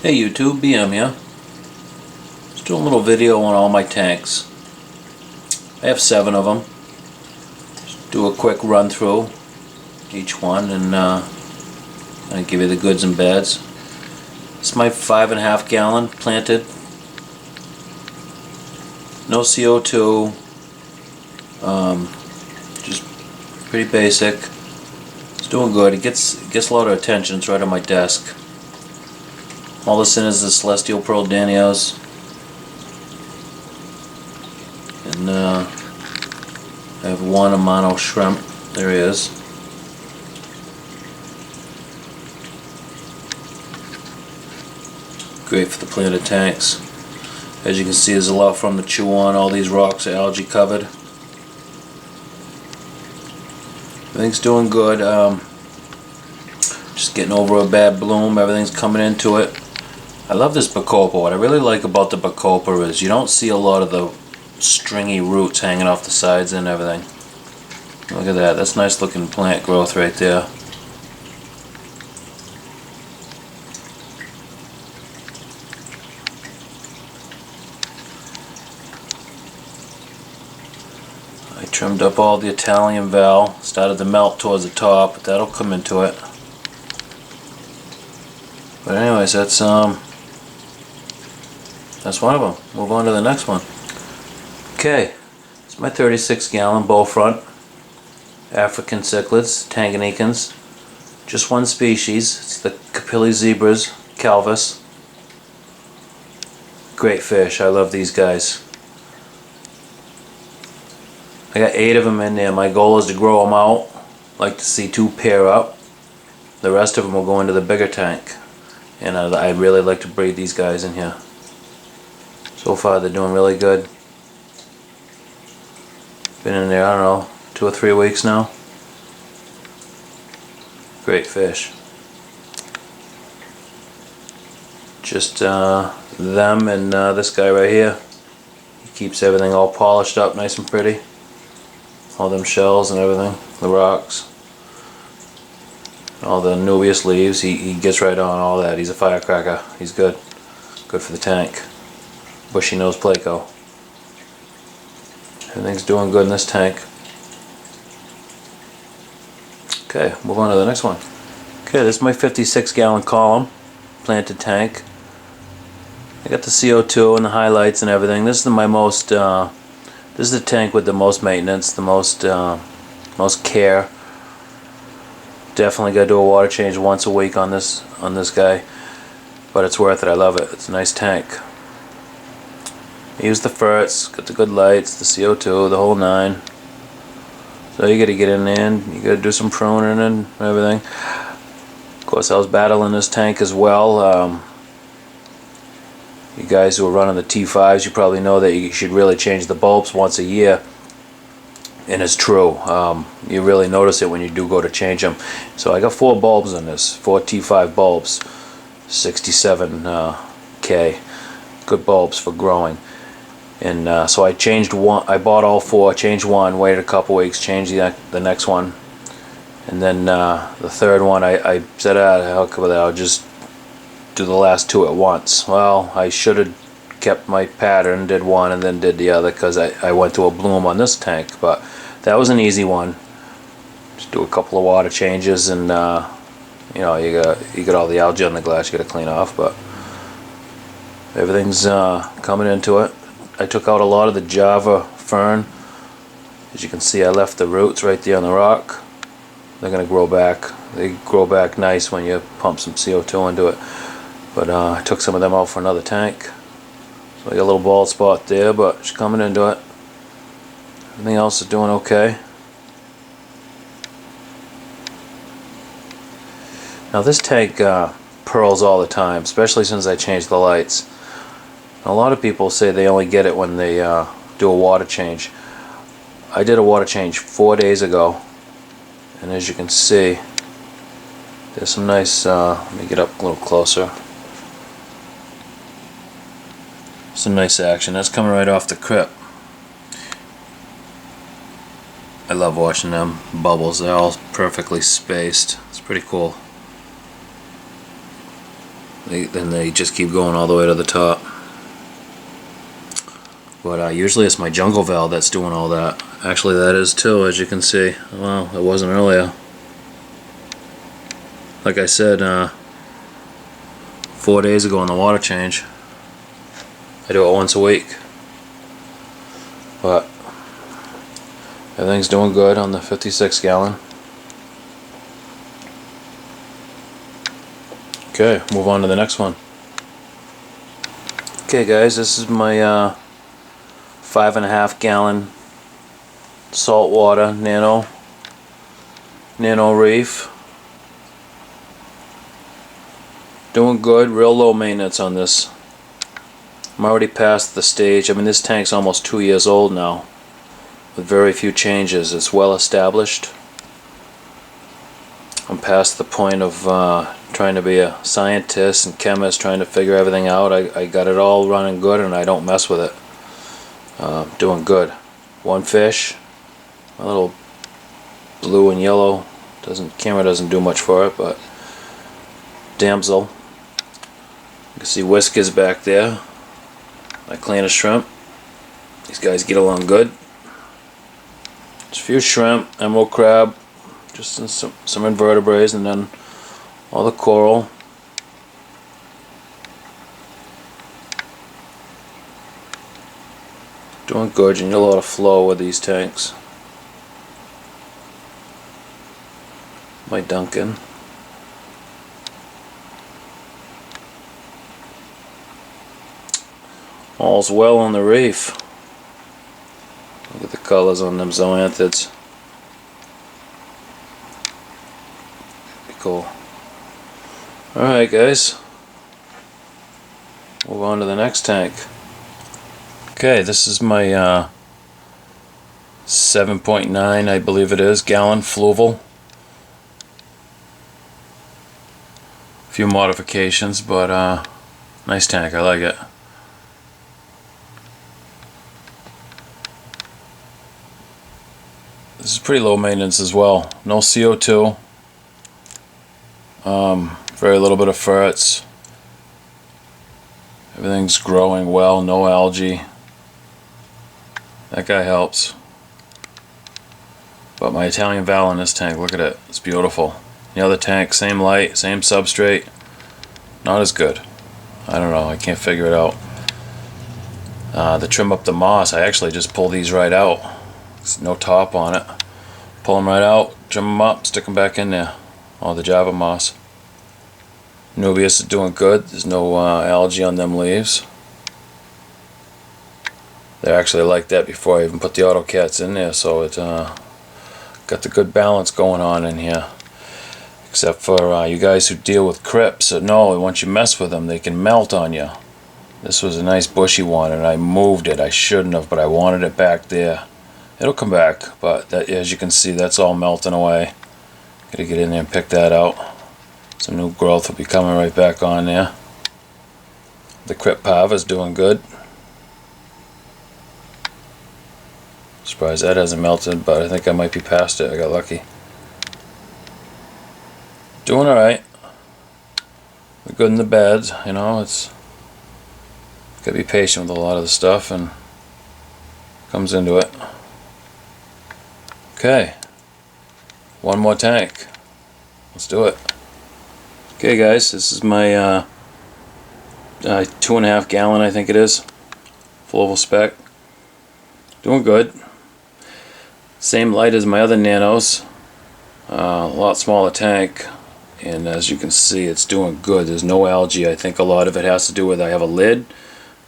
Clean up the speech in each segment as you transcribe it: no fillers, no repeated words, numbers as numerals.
Hey YouTube, BM here. Just doing a little video on all my tanks. I have 7 of them. Just do a quick run through each one and I'll give you the goods and bads. It's my 5.5 gallon planted. No CO2. Just pretty basic. It's doing good. It gets a lot of attention. It's right on my desk. All this in is the Celestial Pearl Danios, and I have one Nano shrimp. There he is. Great for the planted tanks. As you can see, there's a lot from to chew on. All these rocks are algae covered. Everything's doing good. Just getting over a bad bloom. Everything's coming into it. I love this bacopa. What I really like about the bacopa is you don't see a lot of the stringy roots hanging off the sides and everything. Look at that. That's nice looking plant growth right there. I trimmed up all the Italian val. Started to melt towards the top, but that'll come into it. But anyways, that's one of them. Move on to the next one. Okay, it's my 36 gallon bow front African cichlids, Tanganyikans. Just one species. It's the Capilli zebras, calvus. Great fish. I love these guys. I got 8 of them in there. My goal is to grow them out. Like to see 2 pair up. The rest of them will go into the bigger tank. And I'd really like to breed these guys in here. So far they're doing really good. Been in there, I don't know, 2 or 3 weeks now. Great fish. Just them and this guy right here. He keeps everything all polished up nice and pretty. All them shells and everything, the rocks. All the Nubius leaves, he gets right on all that. He's a firecracker. He's good. Good for the tank. Bushy nose Placo. Everything's doing good in this tank. Okay, move on to the next one. Okay, this is my 56 gallon column planted tank. I got the CO2 and the highlights and everything. This is my most this is the tank with the most maintenance, the most care. Definitely got to do a water change once a week on this guy, but it's worth it. I love it. It's a nice tank. Use the ferrets, got the good lights, the CO2, the whole 9. So you got to get in there and you got to do some pruning and everything. Of course, I was battling this tank as well. You guys who are running the T5s, you probably know that you should really change the bulbs once a year. And it's true. You really notice it when you do go to change them. So I got 4 bulbs in this, 4 T5 bulbs, 67K, good bulbs for growing. And so I changed one. I bought all 4, changed one, waited a couple weeks, changed the next one, and then the third one I said, "Hell with it, I'll just do the last 2 at once." Well, I should have kept my pattern, did one and then did the other, because I went to a bloom on this tank, but that was an easy one. Just do a couple of water changes, and you know, you got all the algae on the glass you got to clean off, but everything's coming into it. I took out a lot of the Java fern. As you can see, I left the roots right there on the rock. They're gonna grow back. They grow back nice when you pump some CO2 into it. But I took some of them out for another tank. So I got a little bald spot there, but it's coming into it. Everything else is doing okay. Now this tank pearls all the time, especially since I changed the lights. A lot of people say they only get it when they do a water change. I did a water change 4 days ago, and as you can see, there's some nice, let me get up a little closer. Some nice action. That's coming right off the crib. I love watching them bubbles. They're all perfectly spaced. It's pretty cool. then they just keep going all the way to the top. But usually it's my jungle valve that's doing all that. Actually that is too, as you can see. Well, it wasn't earlier. Like I said, 4 days ago on the water change. I do it once a week. But everything's doing good on the 56 gallon. Okay, move on to the next one. Okay guys, this is my 5.5 gallon saltwater Nano reef. Doing good, real low maintenance on this. I'm already past the stage. I mean, this tank's almost 2 years old now, with very few changes. It's well established. I'm past the point of trying to be a scientist and chemist, trying to figure everything out. I got it all running good, and I don't mess with it. Doing good. One fish, a little blue and yellow. Camera doesn't do much for it, but damsel. You can see Whiskers back there. My clan of shrimp. These guys get along good. Just a few shrimp, emerald crab, just some invertebrates, and then all the coral. Doing good. You need a lot of flow with these tanks. My Duncan. All's well on the reef. Look at the colors on them zoanthids. Be cool. Alright guys. Move on to the next tank. Okay, this is my 7.9, I believe it is, gallon fluval. A few modifications, but nice tank, I like it. This is pretty low maintenance as well. No CO2. Very little bit of ferrets. Everything's growing well, no algae. That guy helps. But my Italian valve in this tank, look at it. It's beautiful. The other tank, same light, same substrate. Not as good. I don't know, I can't figure it out. To trim up the moss, I actually just pull these right out. There's no top on it. Pull them right out, trim them up, stick them back in there. All the Java moss. Nubius is doing good. There's no algae on them leaves. They're actually like that before I even put the AutoCats in there, so it got the good balance going on in here. Except for you guys who deal with crypts, no, once you mess with them, they can melt on you. This was a nice bushy one, and I moved it. I shouldn't have, but I wanted it back there. It'll come back, but that, as you can see, that's all melting away. Gotta get in there and pick that out. Some new growth will be coming right back on there. The crypt pava's doing good. Surprised that hasn't melted, but I think I might be past it. I got lucky. Doing alright. The good and the bad, you know, it's gotta be patient with a lot of the stuff and comes into it. Okay. One more tank. Let's do it. Okay guys, this is my 2.5 gallon, I think it is. Fluval spec. Doing good. Same light as my other nanos. A lot smaller tank. And as you can see, it's doing good. There's no algae. I think a lot of it has to do with I have a lid.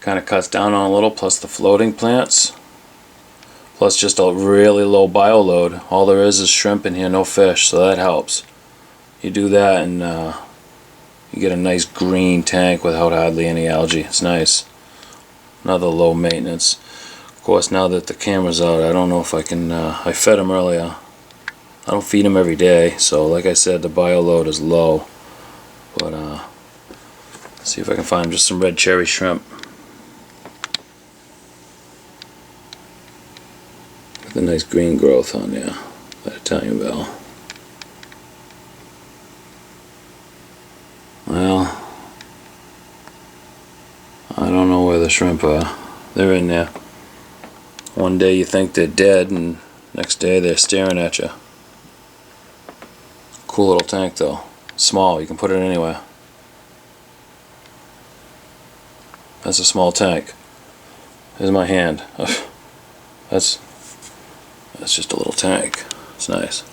Kind of cuts down on a little, plus the floating plants. Plus just a really low bio load. All there is shrimp in here, no fish, so that helps. You do that and you get a nice green tank without hardly any algae. It's nice. Another low maintenance. Of course, now that the camera's out, I don't know if I can, I fed them earlier. I don't feed them every day, so like I said, the bio load is low. But let's see if I can find just some red cherry shrimp. With a nice green growth on there, that Italian valve. Well, the shrimp are. They're in there. One day you think they're dead, and next day they're staring at you. Cool little tank though. Small, you can put it anywhere. That's a small tank. There's my hand. That's just a little tank. It's nice.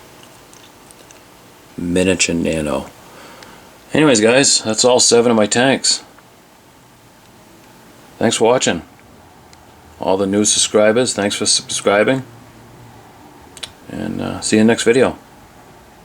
Miniature Nano. Anyways guys, that's all 7 of my tanks. Thanks for watching. All the new subscribers, thanks for subscribing. And see you in the next video.